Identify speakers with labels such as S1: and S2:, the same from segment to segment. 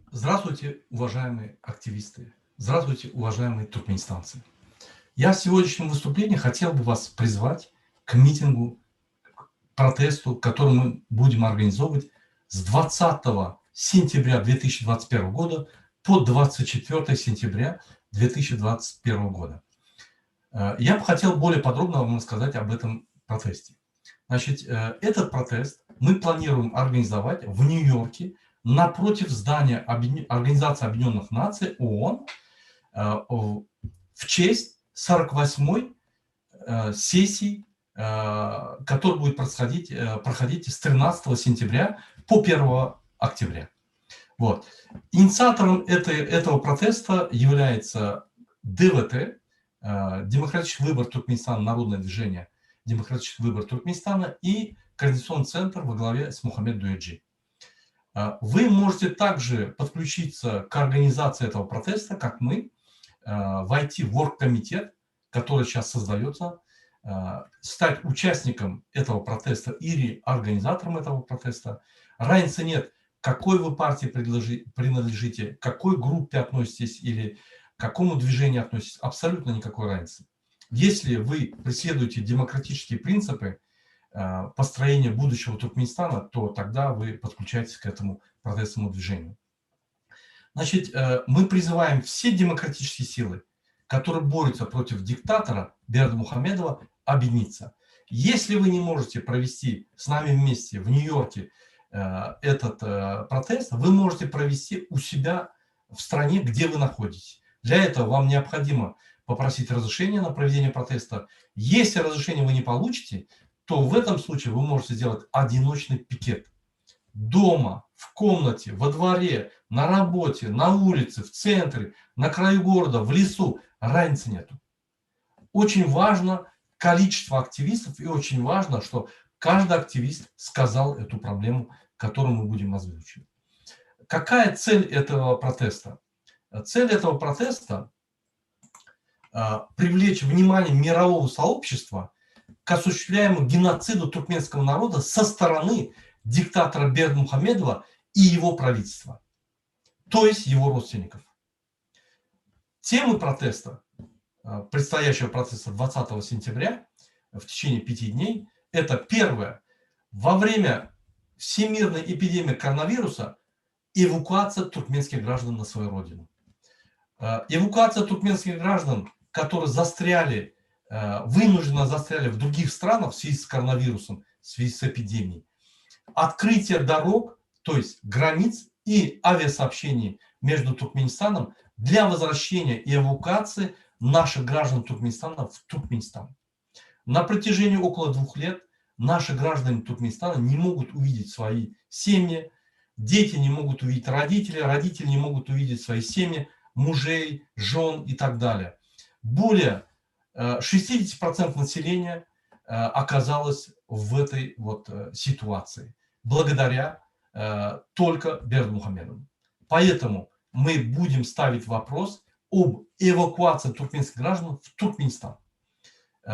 S1: Здравствуйте, уважаемые активисты. Здравствуйте, уважаемые туркменистанцы. Я в сегодняшнем выступлении хотел бы вас призвать к митингу, к протесту, который мы будем организовывать с 20 сентября 2021 года по 24 сентября 2021 года. Я бы хотел более подробно вам рассказать об этом протесте. Значит, этот протест мы планируем организовать в Нью-Йорке напротив здания Организации Объединенных Наций ООН в честь 48-й сессии, которая будет проходить с 13 сентября по 1 октября. Вот. Инициатором этого протеста является ДВТ, Демократический выбор Туркменистана, Народное движение Демократический выбор Туркменистана и Координационный центр во главе с Мухаммед Дуэджи. Вы можете также подключиться к организации этого протеста, как мы, войти в оргкомитет, который сейчас создается, стать участником этого протеста или организатором этого протеста. Разницы нет, какой вы партии принадлежите, к какой группе относитесь или к какому движению относитесь, абсолютно никакой разницы. Если вы преследуете демократические принципы построения будущего Туркменистана, то тогда вы подключаетесь к этому протестному движению. Значит, мы призываем все демократические силы, которые борются против диктатора Бердымухамедова, объединиться. Если вы не можете провести с нами вместе в Нью-Йорке этот протест, вы можете провести у себя в стране, где вы находитесь. Для этого вам необходимо попросить разрешение на проведение протеста. Если разрешение вы не получите, то в этом случае вы можете сделать одиночный пикет. Дома, в комнате, во дворе, на работе, на улице, в центре, на краю города, в лесу. Разницы нету. Очень важно количество активистов и очень важно, что каждый активист сказал эту проблему, которую мы будем озвучивать. Какая цель этого протеста? Цель этого протеста привлечь внимание мирового сообщества к осуществляемому геноциду туркменского народа со стороны диктатора Бердымухамедова и его правительства, то есть его родственников. Темы протеста, предстоящего протеста 20 сентября в течение 5 дней, это первое: во время всемирной эпидемии коронавируса эвакуация туркменских граждан на свою родину. Эвакуация туркменских граждан, которые вынужденно застряли в других странах в связи с коронавирусом, в связи с эпидемией. Открытие дорог, то есть границ и авиасообщений между Туркменистаном для возвращения и эвакуации наших граждан Туркменистана в Туркменистан. На протяжении около 2 лет наши граждане Туркменистана не могут увидеть свои семьи, дети не могут увидеть родителей, родители не могут увидеть свои семьи, мужей, жен и так далее. Более 60% населения оказалось в этой вот ситуации благодаря только Бердымухамедову. Поэтому мы будем ставить вопрос об эвакуации туркменских граждан в Туркменистан.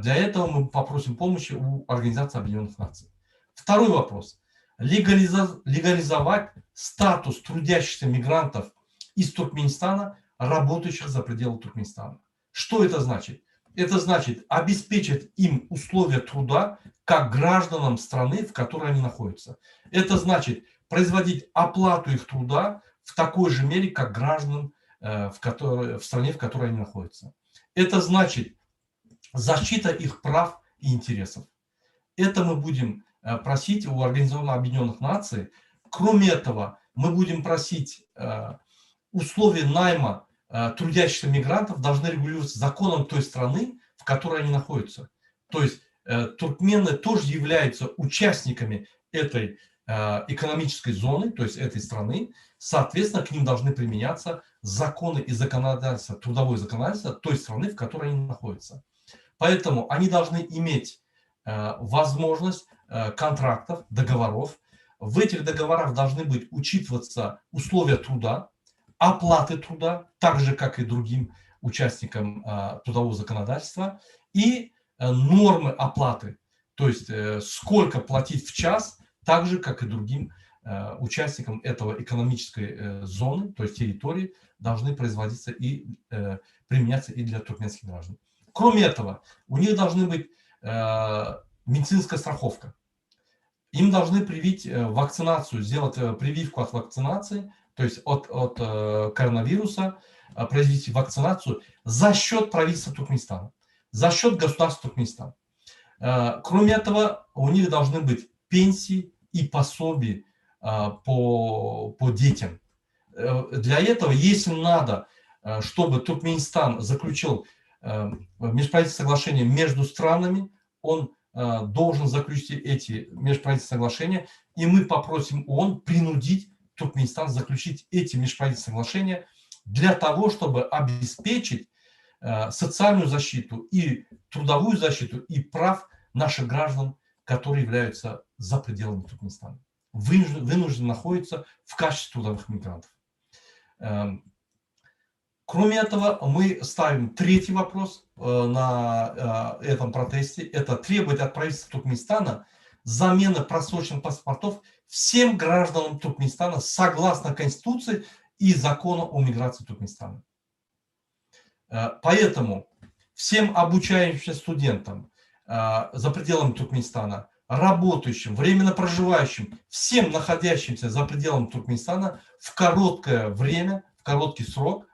S1: Для этого мы попросим помощи у Организации Объединенных Наций. Второй вопрос. Легализовать статус трудящихся мигрантов из Туркменистана, работающих за пределы Туркменистана. Что это значит? Это значит обеспечить им условия труда как гражданам страны, в которой они находятся. Это значит производить оплату их труда в такой же мере, как гражданам в стране, в которой они находятся. Это значит защита их прав и интересов. Это мы будем просить у Организации Объединенных Наций. Кроме этого, мы будем просить условия найма трудящихся мигрантов должны регулироваться законом той страны, в которой они находятся. То есть туркмены тоже являются участниками этой экономической зоны, то есть этой страны. Соответственно, к ним должны применяться законы и законодательство, трудовое законодательство той страны, в которой они находятся. Поэтому они должны иметь возможность контрактов, договоров. В этих договорах должны быть учитываться условия труда, оплаты труда, так же, как и другим участникам трудового законодательства, и нормы оплаты, то есть сколько платить в час, так же, как и другим участникам этого экономической зоны, то есть территории, должны производиться и применяться и для туркменских граждан. Кроме этого, у них должны быть медицинская страховка. Им должны привить вакцинацию, сделать прививку от вакцинации, то есть от коронавируса, произвести вакцинацию за счет правительства Туркменистана, за счет государства Туркменистана. Кроме этого, у них должны быть пенсии и пособия по детям. Для этого, если надо, чтобы Туркменистан заключил межправительственное соглашение между странами, он должен заключить эти межправительственные соглашения, и мы попросим ООН принудить Туркменистан заключить эти межправительственные соглашения для того, чтобы обеспечить социальную защиту и трудовую защиту и прав наших граждан, которые являются за пределами Туркменистана, вынуждены находиться в качестве трудовых мигрантов. Кроме этого, мы ставим третий вопрос на этом протесте. Это требует от правительства Туркменистана замены просроченных паспортов всем гражданам Туркменистана согласно Конституции и закону о миграции Туркменистана. Поэтому всем обучающимся студентам за пределами Туркменистана, работающим, временно проживающим, всем находящимся за пределами Туркменистана в короткое время, в короткий срок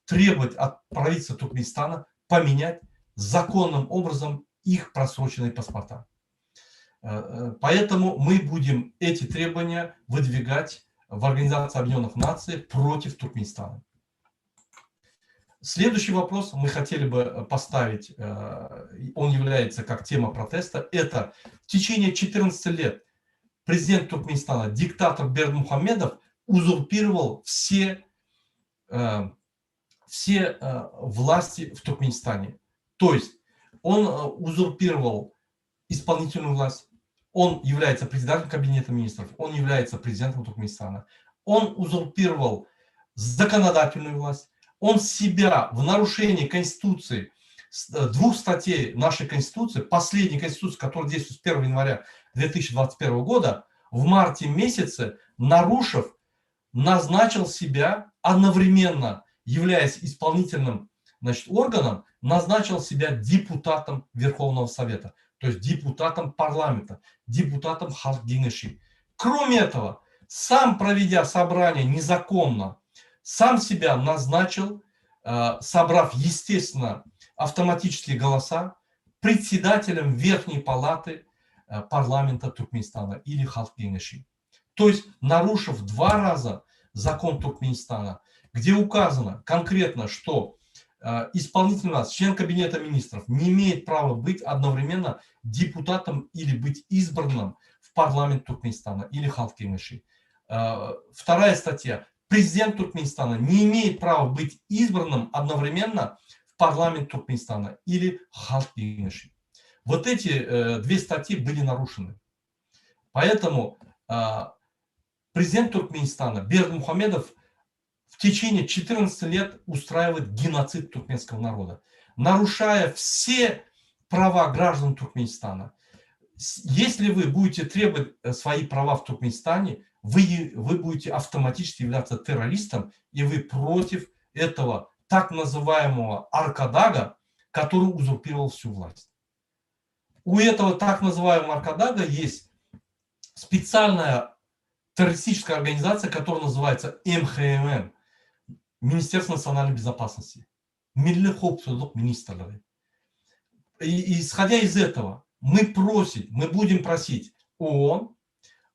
S1: требовать от правительства Туркменистана поменять законным образом их просроченные паспорта. Поэтому мы будем эти требования выдвигать в Организации Объединенных Наций против Туркменистана. Следующий вопрос мы хотели бы поставить, он является как тема протеста. Это в течение 14 лет президент Туркменистана, диктатор Бердмухамедов, узурпировал все власти в Туркменистане. То есть он узурпировал исполнительную власть, он является президентом Кабинета министров, он является президентом Туркменистана, он узурпировал законодательную власть, он себя в нарушении Конституции, двух статей нашей Конституции, последней Конституции, которая действует с 1 января 2021 года, в марте месяце, нарушив, назначил себя одновременно, являясь исполнительным, органом, назначил себя депутатом Верховного Совета, то есть депутатом парламента, депутатом Халк Кеңеши. Кроме этого, сам проведя собрание незаконно, сам себя назначил, собрав, естественно, автоматические голоса, председателем Верхней палаты парламента Туркменистана или Халк Кеңеши. То есть, нарушив 2 раза закон Туркменистана, где указано конкретно, что исполнительный власть, член Кабинета министров, не имеет права быть одновременно депутатом или быть избранным в парламент Туркменистана или Халк Кеңеши. Вторая статья. Президент Туркменистана не имеет права быть избранным одновременно в парламент Туркменистана или Халк Кеңеши. Вот эти 2 статьи были нарушены. Поэтому президент Туркменистана Бердмухамедов в течение 14 лет устраивает геноцид туркменского народа, нарушая все права граждан Туркменистана. Если вы будете требовать свои права в Туркменистане, вы будете автоматически являться террористом, и вы против этого так называемого Аркадага, который узурпировал всю власть. У этого так называемого Аркадага есть специальная террористическая организация, которая называется МХМ, Министерство национальной безопасности, Милли Хопсулук министрлары. И исходя из этого, мы будем просить ООН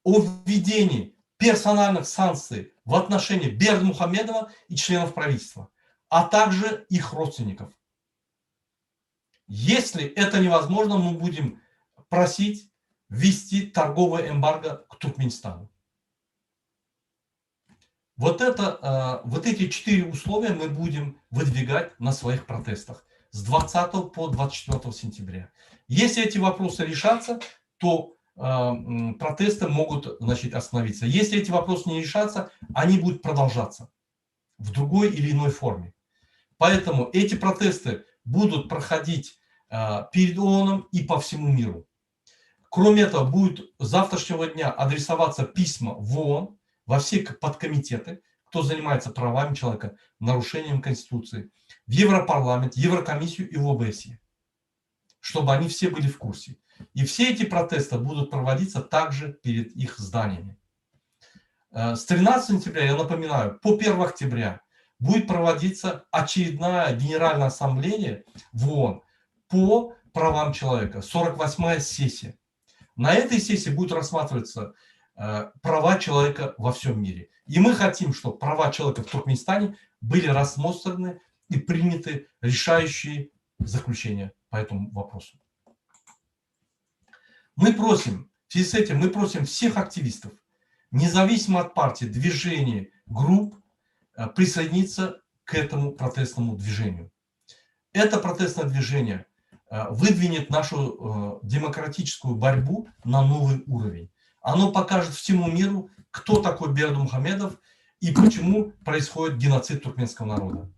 S1: о введении персональных санкций в отношении Бердмухамедова и членов правительства, а также их родственников. Если это невозможно, мы будем просить ввести торговое эмбарго к Туркменистану. Вот эти 4 условия мы будем выдвигать на своих протестах с 20 по 24 сентября. Если эти вопросы решатся, то протесты могут, остановиться. Если эти вопросы не решатся, они будут продолжаться в другой или иной форме. Поэтому эти протесты будут проходить перед ООН и по всему миру. Кроме этого, будет с завтрашнего дня адресоваться письма в ООН, во все подкомитеты, кто занимается правами человека, нарушением Конституции, в Европарламент, Еврокомиссию и в ОБСЕ, чтобы они все были в курсе. И все эти протесты будут проводиться также перед их зданиями. С 13 сентября, я напоминаю, по 1 октября будет проводиться очередная Генеральная Ассамблея в ООН по правам человека, 48-я сессия. На этой сессии будут рассматриваться права человека во всем мире. И мы хотим, чтобы права человека в Туркменистане были рассмотрены и приняты решающие заключения по этому вопросу. Мы просим, в связи с этим мы просим всех активистов, независимо от партий, движений, групп, присоединиться к этому протестному движению. Это протестное движение выдвинет нашу демократическую борьбу на новый уровень. Оно покажет всему миру, кто такой Бердымухамедов и почему происходит геноцид туркменского народа.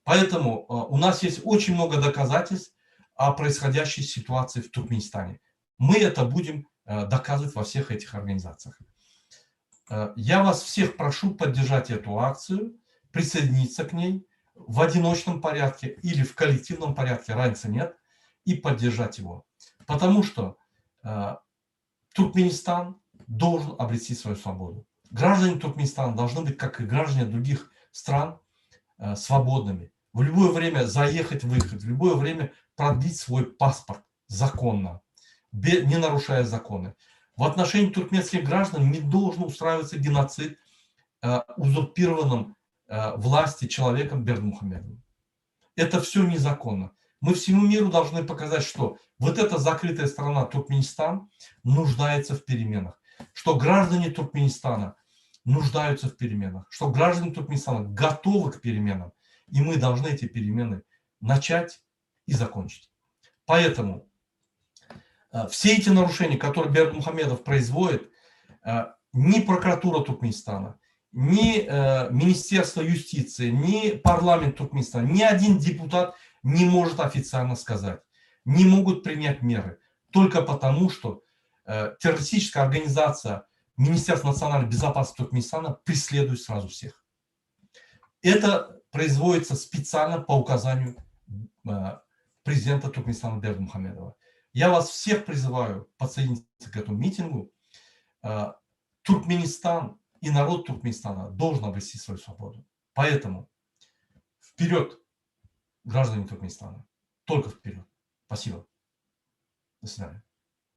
S1: Поэтому у нас есть очень много доказательств о происходящей ситуации в Туркменистане. Мы это будем доказывать во всех этих организациях. Я вас всех прошу поддержать эту акцию, присоединиться к ней в одиночном порядке или в коллективном порядке, разницы нет, и поддержать его. Потому что Туркменистан должен обрести свою свободу. Граждане Туркменистана должны быть, как и граждане других стран, свободными. В любое время заехать, выехать, в любое время продлить свой паспорт законно, не нарушая законы. В отношении туркменских граждан не должен устраиваться геноцид узурпированным власти человеком Бердымухамедовым. Это все незаконно. Мы всему миру должны показать, что вот эта закрытая страна Туркменистан нуждается в переменах, что граждане Туркменистана нуждаются в переменах, что граждане Туркменистана готовы к переменам, и мы должны эти перемены начать и закончить. Поэтому все эти нарушения, которые Бердымухамедов производит, ни прокуратура Туркменистана, ни Министерство юстиции, ни парламент Туркменистана, ни один депутат не может официально сказать, не могут принять меры, только потому, что террористическая организация Министерства национальной безопасности Туркменистана преследует сразу всех. Это производится специально по указанию президента Туркменистана Бердымухамедова. Я вас всех призываю подсоединиться к этому митингу. Туркменистан и народ Туркменистана должен обрести свою свободу. Поэтому вперед, граждане Туркменистана. Только вперед. Спасибо. До свидания.